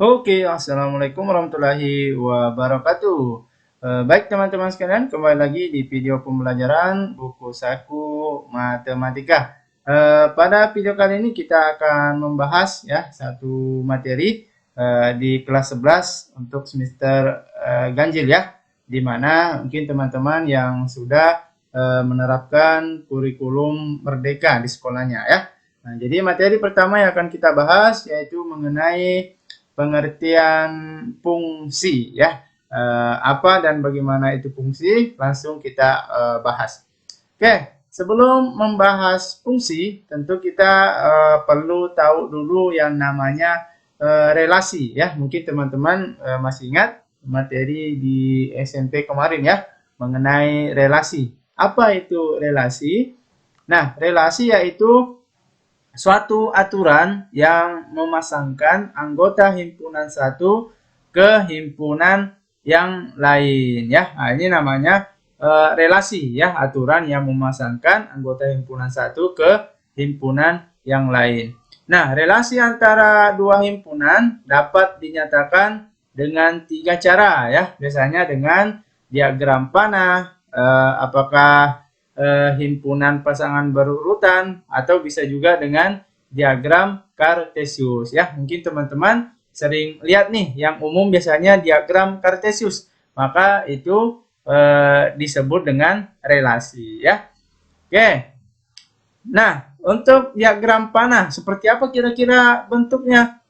Oke, assalamualaikum warahmatullahi wabarakatuh. Baik teman-teman sekalian, kembali lagi di video pembelajaran buku saku matematika. Pada video kali ini kita akan membahas ya satu materi di kelas 11 untuk semester ganjil ya, di mana mungkin teman-teman yang sudah menerapkan kurikulum merdeka di sekolahnya ya. Nah, jadi materi pertama yang akan kita bahas yaitu mengenai pengertian fungsi ya. Apa dan bagaimana itu fungsi langsung kita bahas. Oke, sebelum membahas fungsi tentu kita perlu tahu dulu yang namanya relasi ya. Mungkin teman-teman masih ingat materi di SMP kemarin ya mengenai relasi. Apa itu relasi? Nah, relasi yaitu suatu aturan yang memasangkan anggota himpunan satu ke himpunan yang lain ya. Nah, ini namanya relasi ya, aturan yang memasangkan anggota himpunan satu ke himpunan yang lain. Nah, relasi antara dua himpunan dapat dinyatakan dengan tiga cara ya. Biasanya dengan diagram panah, apakah himpunan pasangan berurutan atau bisa juga dengan diagram kartesius ya. Mungkin teman-teman sering lihat nih yang umum biasanya diagram kartesius. Maka itu disebut dengan relasi ya. Oke. Nah, untuk diagram panah seperti apa kira-kira bentuknya?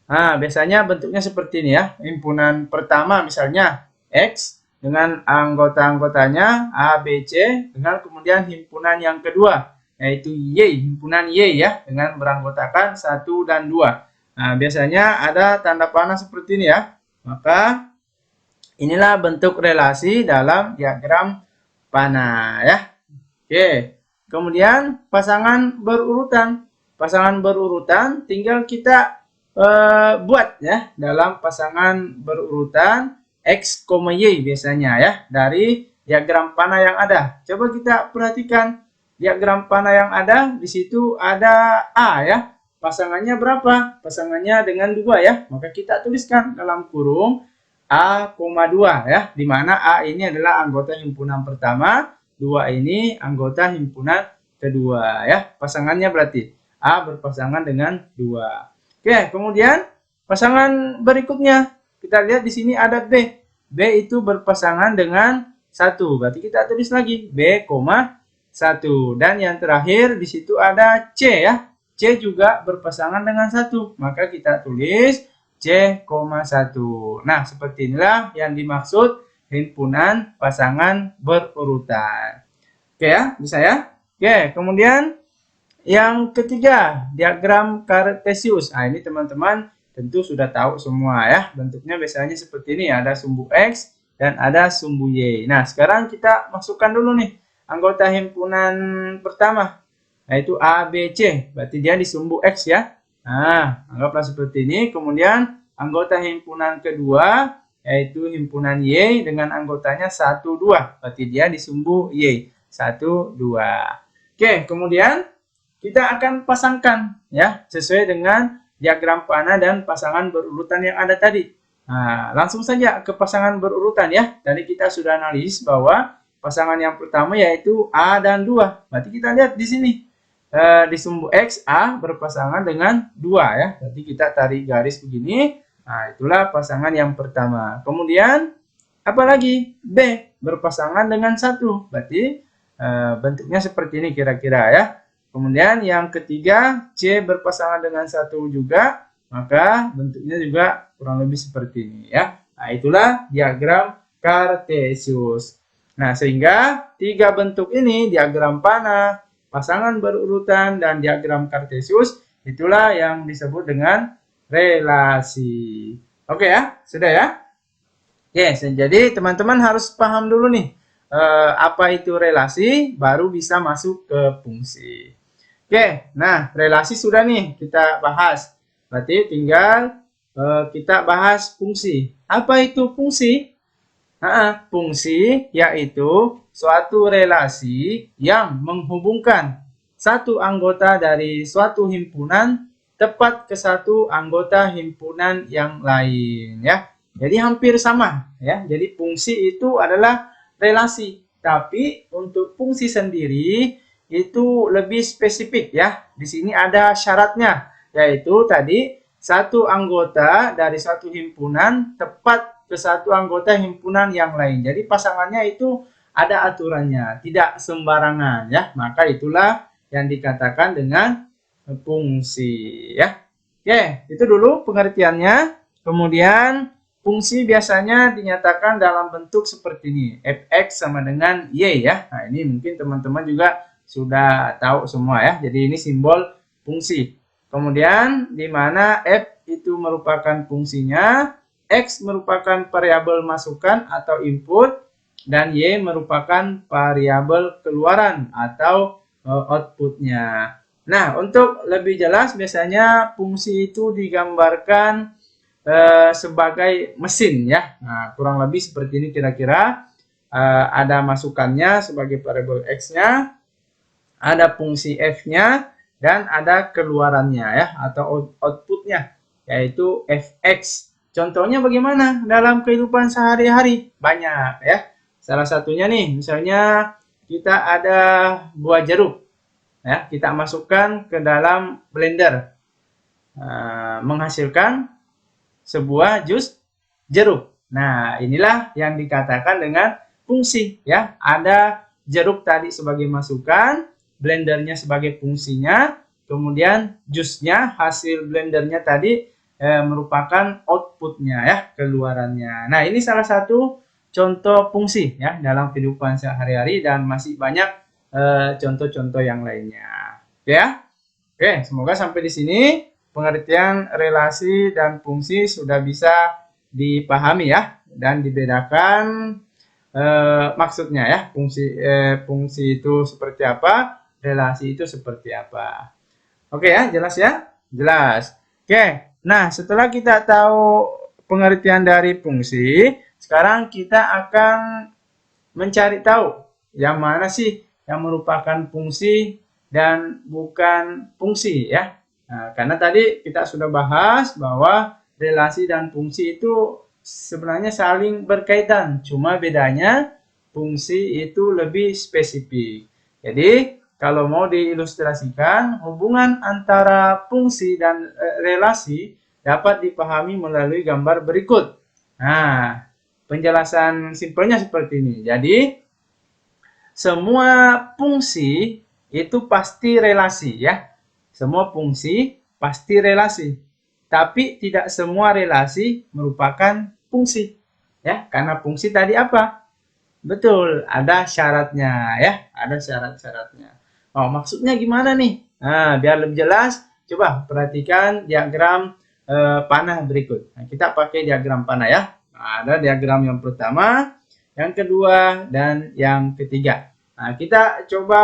Nah, biasanya bentuknya seperti ini ya. Himpunan pertama misalnya X dengan anggota-anggotanya A, B, C dengan kemudian himpunan yang kedua yaitu Y, himpunan Y ya dengan beranggotakan 1 dan 2. Nah, biasanya ada tanda panah seperti ini ya. Maka inilah bentuk relasi dalam diagram panah ya. Oke. Kemudian pasangan berurutan. Pasangan berurutan tinggal kita buat ya dalam pasangan berurutan X, Y biasanya ya dari diagram panah yang ada. Coba kita perhatikan diagram panah yang ada, di situ ada A ya. Pasangannya berapa? Pasangannya dengan 2 ya. Maka kita tuliskan dalam kurung A, 2 ya. Di mana A ini adalah anggota himpunan pertama, 2 ini anggota himpunan kedua ya. Pasangannya berarti A berpasangan dengan 2. Oke, kemudian pasangan berikutnya kita lihat di sini ada B. B itu berpasangan dengan 1. Berarti kita tulis lagi B, 1. Dan yang terakhir di situ ada C ya. C juga berpasangan dengan 1. Maka kita tulis C, 1. Nah, seperti inilah yang dimaksud himpunan pasangan berurutan. Oke ya, bisa ya? Oke, kemudian yang ketiga, diagram kartesius. Nah, ini teman-teman tentu sudah tahu semua ya. Bentuknya biasanya seperti ini, ada sumbu X dan ada sumbu Y. Nah, sekarang kita masukkan dulu nih anggota himpunan pertama, yaitu A, B, C. Berarti dia di sumbu X ya. Nah, anggaplah seperti ini. Kemudian anggota himpunan kedua, yaitu himpunan Y dengan anggotanya 1, 2. Berarti dia di sumbu Y. 1, 2. Oke, kemudian kita akan pasangkan ya sesuai dengan diagram panah dan pasangan berurutan yang ada tadi. Nah, langsung saja ke pasangan berurutan ya. Tadi kita sudah analisis bahwa pasangan yang pertama yaitu A dan 2. Berarti kita lihat di sini di sumbu X A berpasangan dengan 2 ya. Jadi kita tarik garis begini. Nah, itulah pasangan yang pertama. Kemudian apalagi B berpasangan dengan 1. Berarti bentuknya seperti ini kira-kira ya. Kemudian yang ketiga, C berpasangan dengan 1 juga, maka bentuknya juga kurang lebih seperti ini ya. Nah, itulah diagram kartesius. Nah, sehingga tiga bentuk ini, diagram panah, pasangan berurutan, dan diagram kartesius, itulah yang disebut dengan relasi. Oke ya, sudah ya? Oke, jadi teman-teman harus paham dulu nih, apa itu relasi, baru bisa masuk ke fungsi. Oke, nah relasi sudah nih kita bahas. Berarti tinggal kita bahas fungsi. Apa itu fungsi? Fungsi yaitu suatu relasi yang menghubungkan satu anggota dari suatu himpunan tepat ke satu anggota himpunan yang lain ya. Jadi hampir sama ya. Jadi fungsi itu adalah relasi, tapi untuk fungsi sendiri itu lebih spesifik ya. Di sini ada syaratnya, yaitu tadi satu anggota dari satu himpunan tepat ke satu anggota himpunan yang lain. Jadi pasangannya itu ada aturannya, tidak sembarangan ya. Maka itulah yang dikatakan dengan fungsi ya. Oke, itu dulu pengertiannya. Kemudian fungsi biasanya dinyatakan dalam bentuk seperti ini. Fx sama dengan y ya. Nah, ini mungkin teman-teman juga sudah tahu semua ya. Jadi ini simbol fungsi. Kemudian di mana f itu merupakan fungsinya, x merupakan variabel masukan atau input, dan y merupakan variabel keluaran atau outputnya. Nah, untuk lebih jelas biasanya fungsi itu digambarkan sebagai mesin ya. Nah, kurang lebih seperti ini kira-kira. Ada masukannya sebagai variabel x-nya, ada fungsi f-nya, dan ada keluarannya ya atau outputnya yaitu fx. Contohnya bagaimana dalam kehidupan sehari-hari? Banyak ya. Salah satunya nih, misalnya kita ada buah jeruk. Ya, kita masukkan ke dalam blender, menghasilkan sebuah jus jeruk. Nah, inilah yang dikatakan dengan fungsi ya. Ada jeruk tadi sebagai masukan, blendernya sebagai fungsinya, kemudian jusnya hasil blendernya tadi merupakan outputnya ya, keluarannya. Nah, ini salah satu contoh fungsi ya dalam kehidupan sehari-hari, dan masih banyak contoh-contoh yang lainnya. Ya, oke, semoga sampai di sini pengertian relasi dan fungsi sudah bisa dipahami ya, dan dibedakan maksudnya ya. Fungsi itu seperti apa, relasi itu seperti apa. Oke ya, jelas ya? Jelas. Oke, nah setelah kita tahu pengertian dari fungsi, sekarang kita akan mencari tahu yang mana sih yang merupakan fungsi dan bukan fungsi ya. Nah, karena tadi kita sudah bahas bahwa relasi dan fungsi itu sebenarnya saling berkaitan, cuma bedanya fungsi itu lebih spesifik. Jadi kalau mau diilustrasikan, hubungan antara fungsi dan relasi dapat dipahami melalui gambar berikut. Nah, penjelasan simpelnya seperti ini. Jadi semua fungsi itu pasti relasi ya. Semua fungsi pasti relasi. Tapi tidak semua relasi merupakan fungsi. Ya, karena fungsi tadi apa? Betul, ada syaratnya ya, ada syarat-syaratnya. Oh, maksudnya gimana nih? Nah, biar lebih jelas, coba perhatikan diagram panah berikut. Nah, kita pakai diagram panah ya. Nah, ada diagram yang pertama, yang kedua, dan yang ketiga. Nah, kita coba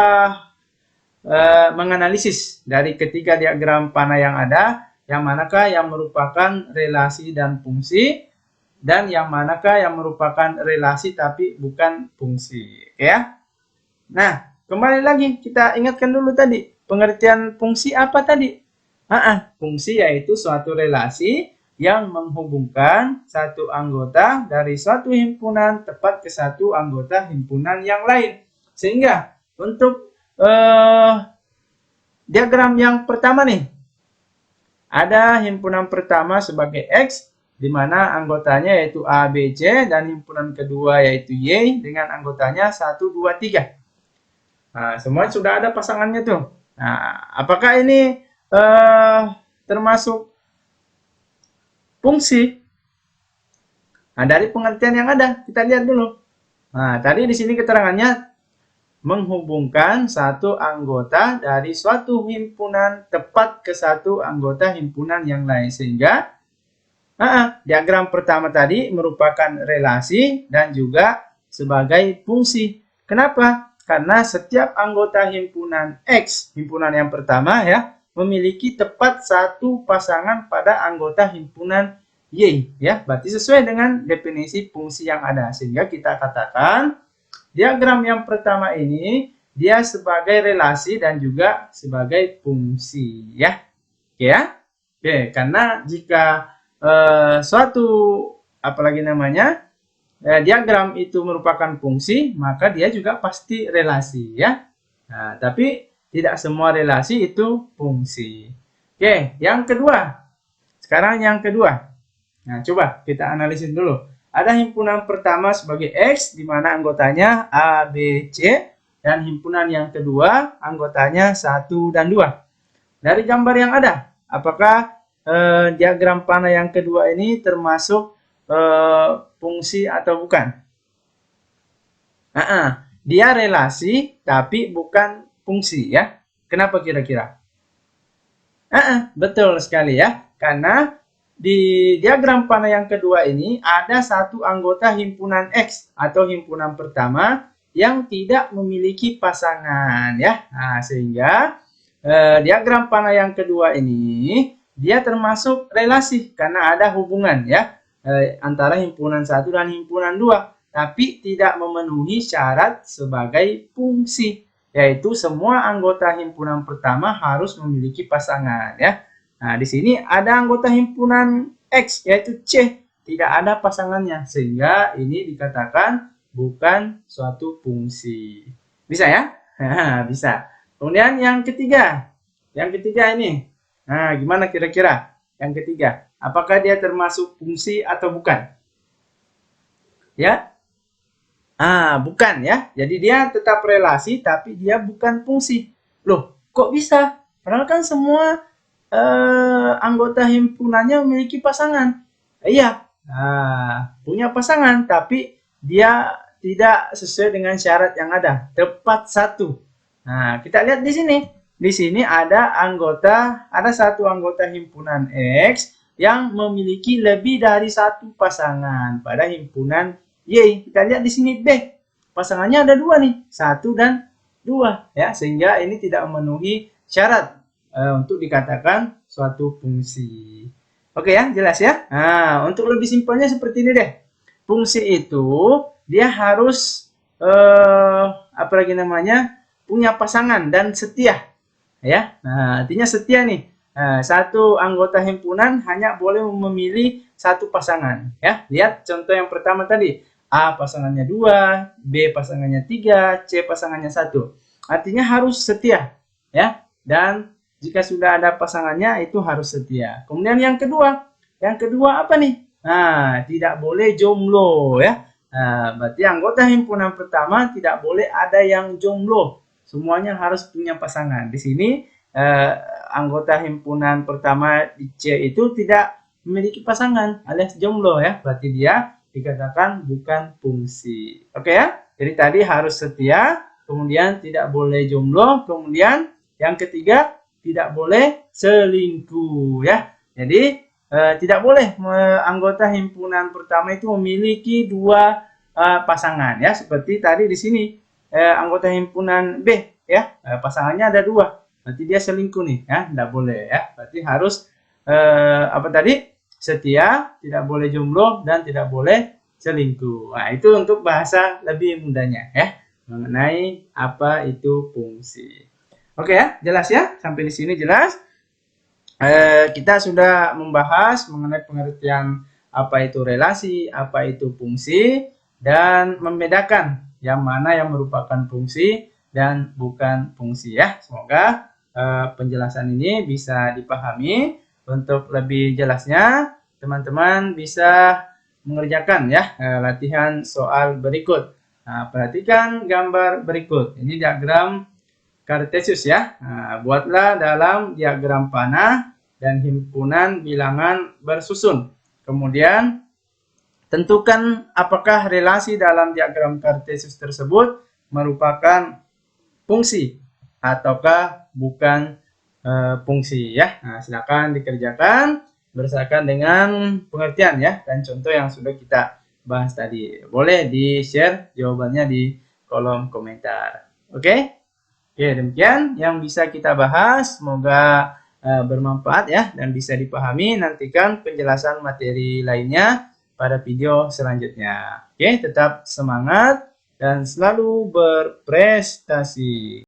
menganalisis dari ketiga diagram panah yang ada, yang manakah yang merupakan relasi dan fungsi, dan yang manakah yang merupakan relasi tapi bukan fungsi. Oke ya? Nah, kembali lagi kita ingatkan dulu tadi, pengertian fungsi apa tadi? Fungsi yaitu suatu relasi yang menghubungkan satu anggota dari suatu himpunan tepat ke satu anggota himpunan yang lain. Sehingga untuk diagram yang pertama nih, ada himpunan pertama sebagai X, di mana anggotanya yaitu A, B, C, dan himpunan kedua yaitu Y dengan anggotanya 1, 2, 3. Nah, semua sudah ada pasangannya tuh. Nah, apakah ini termasuk fungsi? Nah, dari pengertian yang ada, kita lihat dulu. Nah, tadi di sini keterangannya menghubungkan satu anggota dari suatu himpunan tepat ke satu anggota himpunan yang lain. Sehingga diagram pertama tadi merupakan relasi dan juga sebagai fungsi. Kenapa? Karena setiap anggota himpunan X, himpunan yang pertama ya, memiliki tepat satu pasangan pada anggota himpunan Y ya. Berarti sesuai dengan definisi fungsi yang ada. Sehingga kita katakan diagram yang pertama ini dia sebagai relasi dan juga sebagai fungsi ya. Oke ya. Oke, karena jika suatu apalagi namanya diagram itu merupakan fungsi, maka dia juga pasti relasi ya. Nah, tapi tidak semua relasi itu fungsi. Oke, yang kedua. Sekarang yang kedua. Nah, coba kita analisis dulu. Ada himpunan pertama sebagai X, di mana anggotanya A, B, C. Dan himpunan yang kedua, anggotanya 1 dan 2. Dari gambar yang ada, apakah diagram panah yang kedua ini termasuk fungsi atau bukan? Dia relasi, tapi bukan fungsi ya. Kenapa kira-kira? Betul sekali ya. Karena di diagram panah yang kedua ini ada satu anggota himpunan X atau himpunan pertama yang tidak memiliki pasangan ya. Nah, sehingga diagram panah yang kedua ini dia termasuk relasi karena ada hubungan ya antara himpunan 1 dan himpunan 2, tapi tidak memenuhi syarat sebagai fungsi, yaitu semua anggota himpunan pertama harus memiliki pasangan ya. Nah, di sini ada anggota himpunan X yaitu C, tidak ada pasangannya, sehingga ini dikatakan bukan suatu fungsi. Bisa ya? Bisa. Kemudian yang ketiga. Yang ketiga ini. Nah, gimana kira-kira? Yang ketiga, apakah dia termasuk fungsi atau bukan? Ya? Bukan ya. Jadi dia tetap relasi tapi dia bukan fungsi. Loh, kok bisa? Padahal kan semua anggota himpunannya memiliki pasangan. Iya, punya pasangan, tapi dia tidak sesuai dengan syarat yang ada. Tepat satu. Nah, kita lihat di sini. Di sini ada satu anggota himpunan X yang memiliki lebih dari satu pasangan pada himpunan Y. Kita lihat di sini B. Pasangannya ada dua nih, 1 dan 2 ya, sehingga ini tidak memenuhi syarat untuk dikatakan suatu fungsi. Oke ya, jelas ya. Nah, untuk lebih simpelnya seperti ini deh. Fungsi itu dia harus apa lagi namanya, punya pasangan dan setia ya. Nah, artinya setia nih. Satu anggota himpunan hanya boleh memilih satu pasangan ya. Lihat contoh yang pertama tadi. A pasangannya 2, B pasangannya 3, C pasangannya 1. Artinya harus setia ya. Dan jika sudah ada pasangannya itu harus setia. Kemudian yang kedua apa nih? Nah, tidak boleh jomblo ya. Nah, berarti anggota himpunan pertama tidak boleh ada yang jomblo. Semuanya harus punya pasangan. Di sini anggota himpunan pertama di C itu tidak memiliki pasangan alias jomblo ya. Berarti dia dikatakan bukan fungsi. Oke ya? Jadi tadi harus setia, kemudian tidak boleh jomblo, kemudian yang ketiga tidak boleh selingkuh ya. Jadi tidak boleh anggota himpunan pertama itu memiliki dua pasangan ya. Seperti tadi di sini anggota himpunan B ya, pasangannya ada dua. Berarti dia selingkuh nih ya, tidak boleh ya. Berarti harus apa tadi? Setia, tidak boleh jomblo, dan tidak boleh selingkuh. Nah, itu untuk bahasa lebih mudahnya ya, mengenai apa itu fungsi. Oke ya, jelas ya? Sampai di sini jelas? Kita sudah membahas mengenai pengertian apa itu relasi, apa itu fungsi, dan membedakan yang mana yang merupakan fungsi dan bukan fungsi ya. Semoga penjelasan ini bisa dipahami. Untuk lebih jelasnya, teman-teman bisa mengerjakan ya latihan soal berikut. Nah, perhatikan gambar berikut. Ini diagram Kartesius ya. Nah, buatlah dalam diagram panah dan himpunan bilangan bersusun. Kemudian tentukan apakah relasi dalam diagram Kartesius tersebut merupakan fungsi ataukah bukan fungsi ya. Nah, silakan dikerjakan berdasarkan dengan pengertian ya dan contoh yang sudah kita bahas tadi. Boleh di-share jawabannya di kolom komentar. Oke? Oke, demikian yang bisa kita bahas. Semoga bermanfaat ya dan bisa dipahami. Nantikan penjelasan materi lainnya pada video selanjutnya. Oke, tetap semangat dan selalu berprestasi.